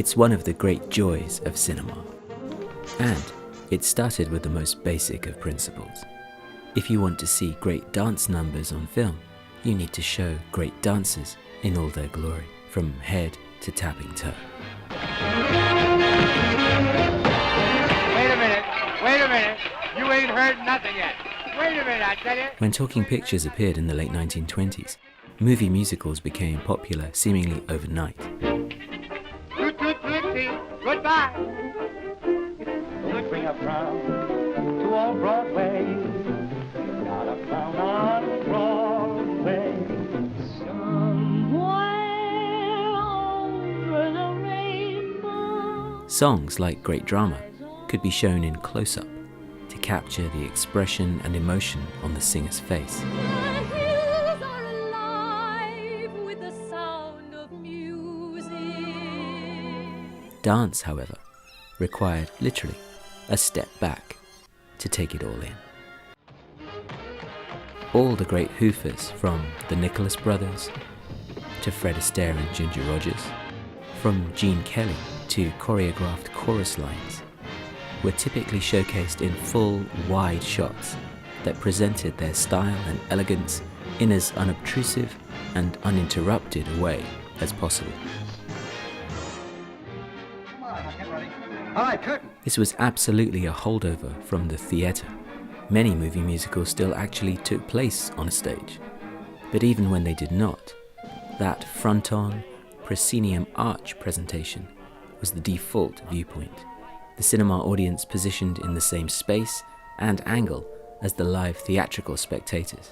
It's one of the great joys of cinema. And it started with the most basic of principles. If you want to see great dance numbers on film, you need to show great dancers in all their glory, from head to tapping toe. Wait a minute, you ain't heard nothing yet. Wait a minute, I tell you. When talking pictures appeared in the late 1920s, movie musicals became popular seemingly overnight. Toot toot flipsy, goodbye. Don't bring a frown to old Broadway. Not a frown on Broadway. Somewhere over the rainbow. Songs like great drama could be shown in close-up to capture the expression and emotion on the singer's face. The hills are alive with the sound of music. Dance, however, required literally a step back to take it all in. All the great hoofers, from the Nicholas Brothers to Fred Astaire and Ginger Rogers, from Gene Kelly to choreographed chorus lines, were typically showcased in full, wide shots that presented their style and elegance in as unobtrusive and uninterrupted a way as possible. Come on, I'll get ready. All right, curtain. This was absolutely a holdover from the theatre. Many movie musicals still actually took place on a stage. But even when they did not, that front-on, proscenium arch presentation was the default viewpoint. The cinema audience positioned in the same space and angle as the live theatrical spectators.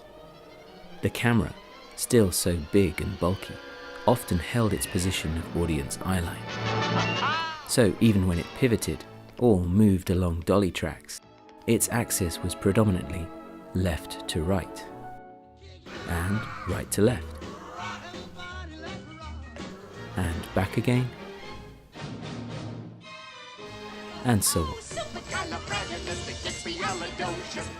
The camera, still so big and bulky, often held its position of audience eyeline. So even when it pivoted or moved along dolly tracks, its axis was predominantly left to right and right to left and back again, and so on.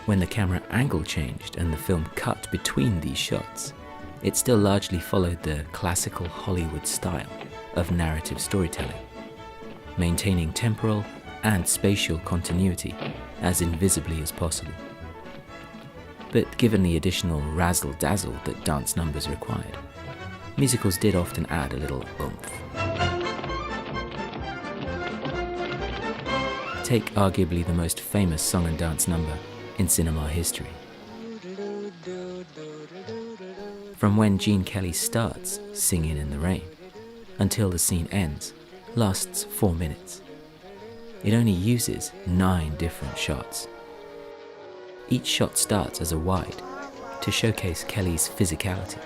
When the camera angle changed and the film cut between these shots, it still largely followed the classical Hollywood style of narrative storytelling, maintaining temporal and spatial continuity as invisibly as possible. But given the additional razzle-dazzle that dance numbers required, musicals did often add a little oomph. Take arguably the most famous song and dance number in cinema history. From when Gene Kelly starts Singin' in the Rain until the scene ends lasts 4 minutes. It only uses 9 different shots. Each shot starts as a wide to showcase Kelly's physicality.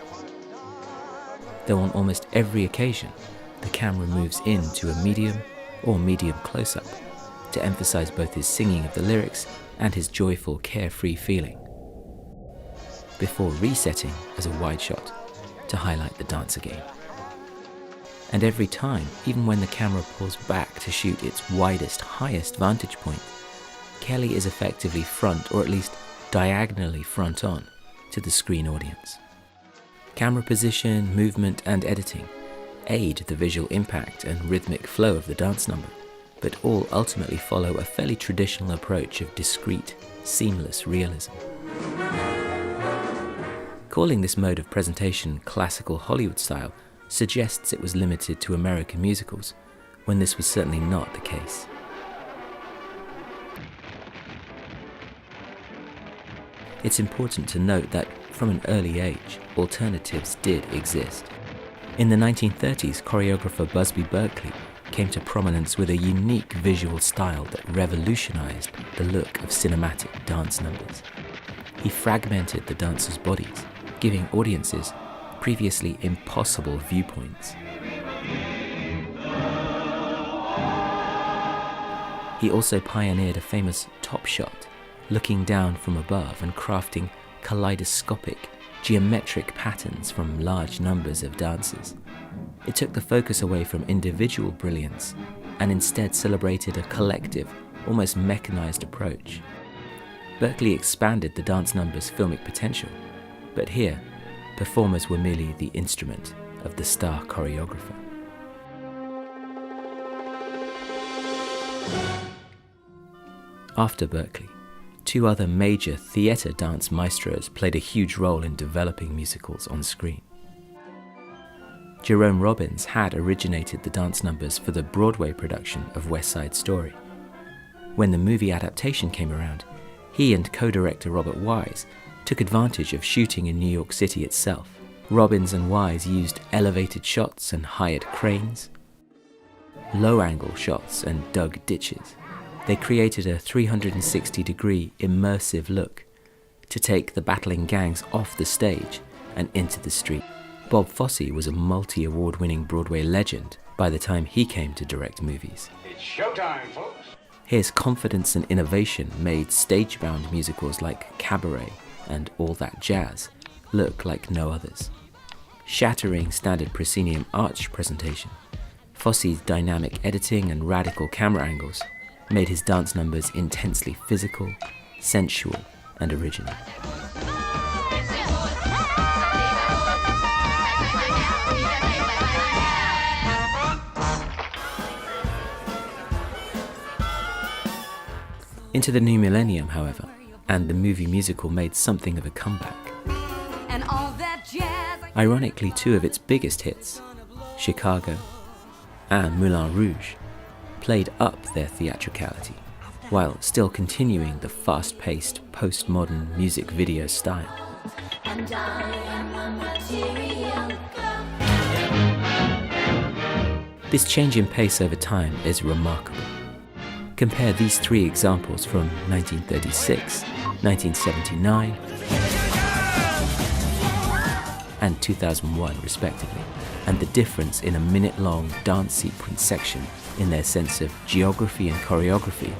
Though on almost every occasion, the camera moves into a medium or medium close-up to emphasize both his singing of the lyrics and his joyful, carefree feeling, before resetting as a wide shot to highlight the dance again. And every time, even when the camera pulls back to shoot its widest, highest vantage point, Kelly is effectively front, or at least diagonally front on, to the screen audience. Camera position, movement, and editing aid the visual impact and rhythmic flow of the dance number, but all ultimately follow a fairly traditional approach of discrete, seamless realism. Calling this mode of presentation classical Hollywood style suggests it was limited to American musicals, when this was certainly not the case. It's important to note that from an early age, alternatives did exist. In the 1930s, choreographer Busby Berkeley came to prominence with a unique visual style that revolutionized the look of cinematic dance numbers. He fragmented the dancers' bodies, giving audiences previously impossible viewpoints. He also pioneered a famous top shot, looking down from above and crafting kaleidoscopic, geometric patterns from large numbers of dancers. It took the focus away from individual brilliance and instead celebrated a collective, almost mechanized approach. Berkeley expanded the dance number's filmic potential, but here, performers were merely the instrument of the star choreographer. After Berkeley, 2 other major theatre dance maestros played a huge role in developing musicals on screen. Jerome Robbins had originated the dance numbers for the Broadway production of West Side Story. When the movie adaptation came around, he and co-director Robert Wise took advantage of shooting in New York City itself. Robbins and Wise used elevated shots and hired cranes, low-angle shots and dug ditches. They created a 360-degree immersive look to take the battling gangs off the stage and into the street. Bob Fosse was a multi-award-winning Broadway legend by the time he came to direct movies. It's showtime, folks. His confidence and innovation made stage-bound musicals like Cabaret and All That Jazz look like no others. Shattering standard proscenium arch presentation, Fosse's dynamic editing and radical camera angles made his dance numbers intensely physical, sensual, and original. Into the new millennium, however, and the movie musical made something of a comeback. Ironically, 2 of its biggest hits, Chicago and Moulin Rouge, played up their theatricality, while still continuing the fast-paced, postmodern music video style. This change in pace over time is remarkable. Compare these 3 examples from 1936, 1979, and 2001 respectively, and the difference in a minute-long dance sequence section in their sense of geography and choreography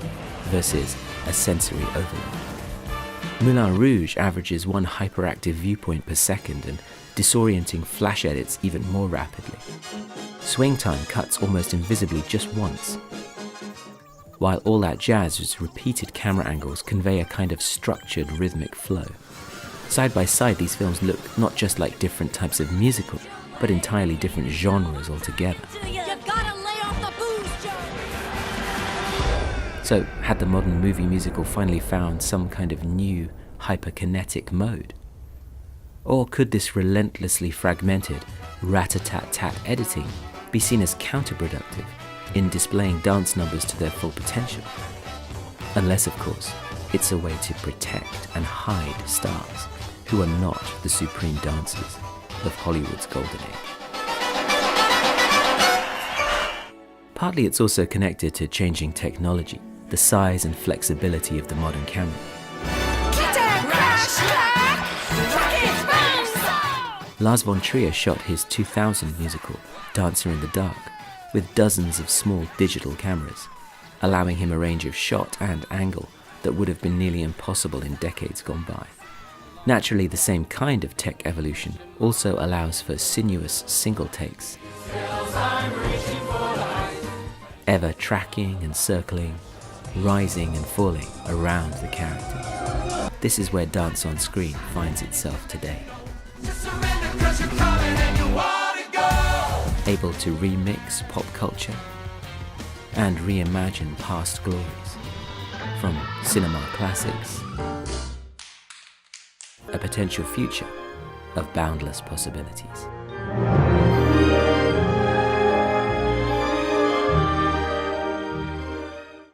versus a sensory overload. Moulin Rouge averages 1 hyperactive viewpoint per second and disorienting flash edits even more rapidly. Swing time cuts almost invisibly just once, while All That Jazz's repeated camera angles convey a kind of structured rhythmic flow. Side by side, these films look not just like different types of musical, but entirely different genres altogether. So, had the modern movie musical finally found some kind of new hyperkinetic mode? Or could this relentlessly fragmented rat-a-tat-tat editing be seen as counterproductive in displaying dance numbers to their full potential? Unless, of course, it's a way to protect and hide stars who are not the supreme dancers of Hollywood's golden age. Partly it's also connected to changing technology, the size and flexibility of the modern camera. Lars von Trier shot his 2000 musical, Dancer in the Dark, with dozens of small digital cameras, allowing him a range of shot and angle that would have been nearly impossible in decades gone by. Naturally, the same kind of tech evolution also allows for sinuous single takes, ever tracking and circling, rising and falling around the character. This is where dance on screen finds itself today. Able to remix pop culture and reimagine past glories from cinema classics, a potential future of boundless possibilities.